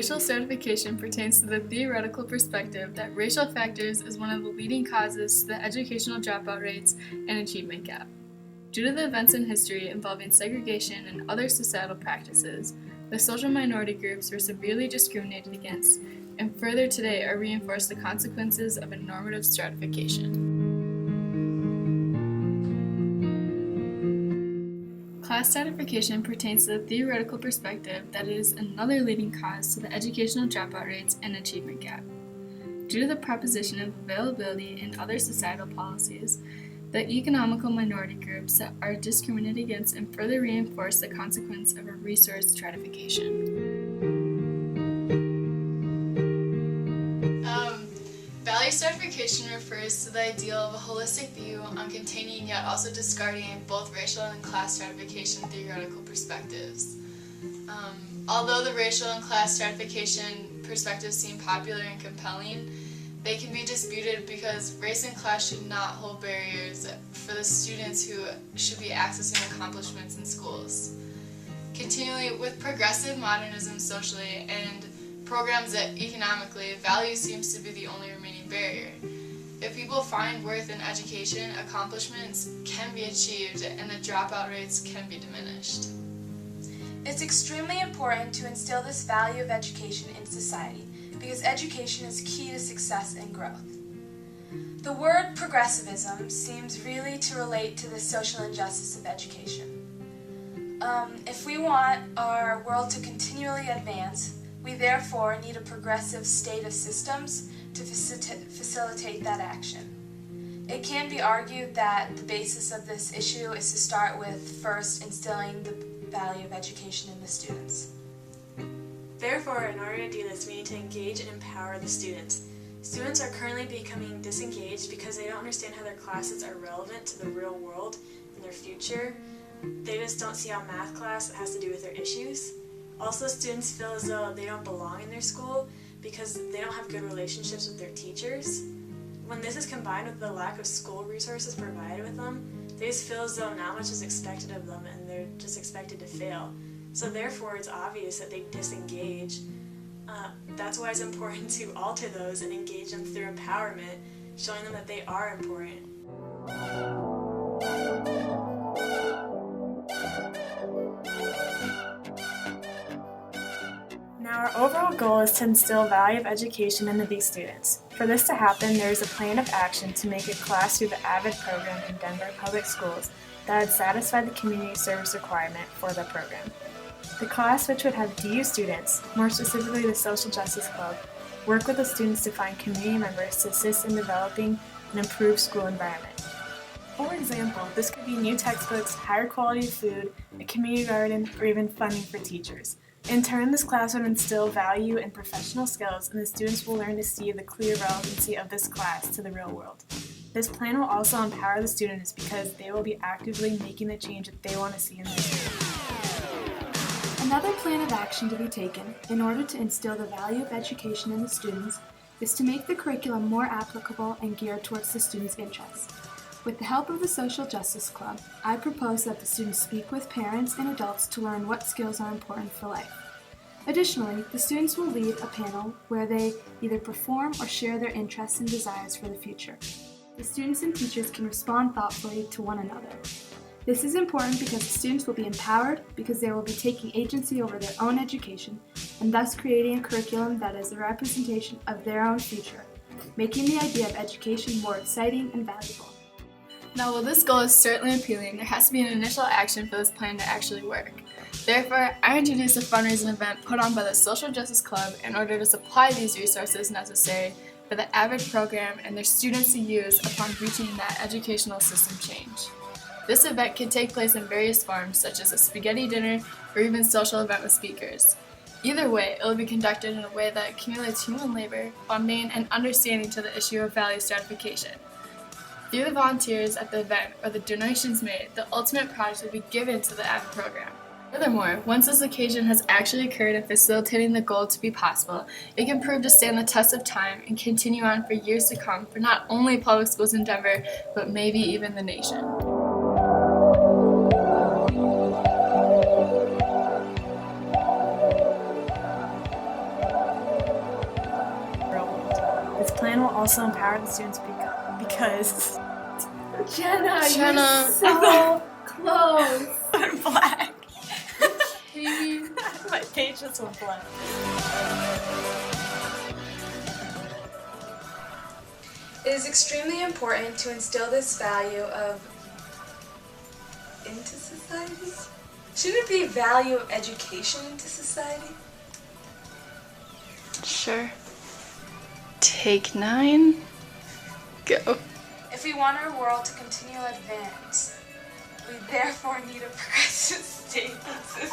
Racial stratification pertains to the theoretical perspective that racial factors is one of the leading causes to the educational dropout rates and achievement gap. Due to the events in history involving segregation and other societal practices, the social minority groups were severely discriminated against, and further today are reinforced the consequences of a normative stratification. Class stratification pertains to the theoretical perspective that it is another leading cause to the educational dropout rates and achievement gap. Due to the proposition of availability and other societal policies, the economical minority groups are discriminated against and further reinforce the consequence of a resource stratification. Value stratification refers to the ideal of a holistic view on containing yet also discarding both racial and class stratification theoretical perspectives. Although the racial and class stratification perspectives seem popular and compelling, they can be disputed because race and class should not hold barriers for the students who should be accessing accomplishments in schools. Continually, with progressive modernism socially and programs that economically, value seems to be the only remaining barrier. If people find worth in education, accomplishments can be achieved and the dropout rates can be diminished. It's extremely important to instill this value of education in society because education is key to success and growth. The word progressivism seems really to relate to the social injustice of education. If we want our world to continually advance, we therefore need a progressive state of systems to facilitate that action. It can be argued that the basis of this issue is to start with first instilling the value of education in the students. Therefore, in order to do this, we need to engage and empower the students. Students are currently becoming disengaged because they don't understand how their classes are relevant to the real world and their future. They just don't see how math class has to do with their issues. Also, students feel as though they don't belong in their school because they don't have good relationships with their teachers. When this is combined with the lack of school resources provided with them, they just feel as though not much is expected of them and they're just expected to fail. So therefore, it's obvious that they disengage. That's why it's important to alter those and engage them through empowerment, showing them that they are important. Now, our overall goal is to instill value of education into these students. For this to happen, there is a plan of action to make a class through the AVID program in Denver Public Schools that would satisfy the community service requirement for the program. The class, which would have DU students, more specifically the Social Justice Club, work with the students to find community members to assist in developing an improved school environment. For example, this could be new textbooks, higher quality food, a community garden, or even funding for teachers. In turn, this class would instill value and professional skills, and the students will learn to see the clear relevancy of this class to the real world. This plan will also empower the students because they will be actively making the change that they want to see in their school. Another plan of action to be taken in order to instill the value of education in the students is to make the curriculum more applicable and geared towards the students' interests. With the help of the Social Justice Club, I propose that the students speak with parents and adults to learn what skills are important for life. Additionally, the students will lead a panel where they either perform or share their interests and desires for the future. The students and teachers can respond thoughtfully to one another. This is important because the students will be empowered because they will be taking agency over their own education and thus creating a curriculum that is a representation of their own future, making the idea of education more exciting and valuable. Now, while this goal is certainly appealing, there has to be an initial action for this plan to actually work. Therefore, I introduced a fundraising event put on by the Social Justice Club in order to supply these resources necessary for the AVID program and their students to use upon reaching that educational system change. This event can take place in various forms, such as a spaghetti dinner or even social event with speakers. Either way, it will be conducted in a way that accumulates human labor, funding, and understanding to the issue of value stratification. Through the volunteers at the event or the donations made, the ultimate product will be given to the AVID program. Furthermore, once this occasion has actually occurred in facilitating the goal to be possible, it can prove to stand the test of time and continue on for years to come for not only public schools in Denver, but maybe even the nation. plan will also empower the students because Jenna, Jenna. you're so close. I'm black. Katie. My page just went blank. It is extremely important to instill this value into society? Shouldn't it be value of education into society? Sure. Take 9. Go. If we want our world to continue to advance, we therefore need a progressive state system.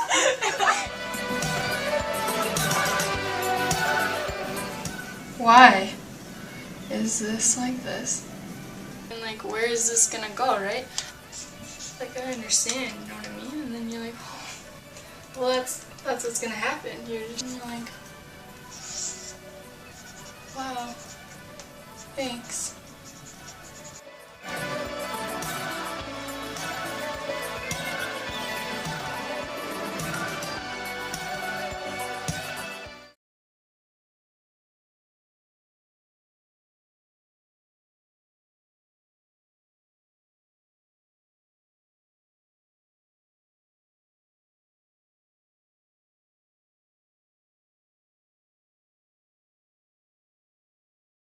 Why is this like this? And like, where is this gonna go, right? Like, I understand, you know what I mean? And then you're like, oh, well, that's what's gonna happen. You're just like, wow, thanks.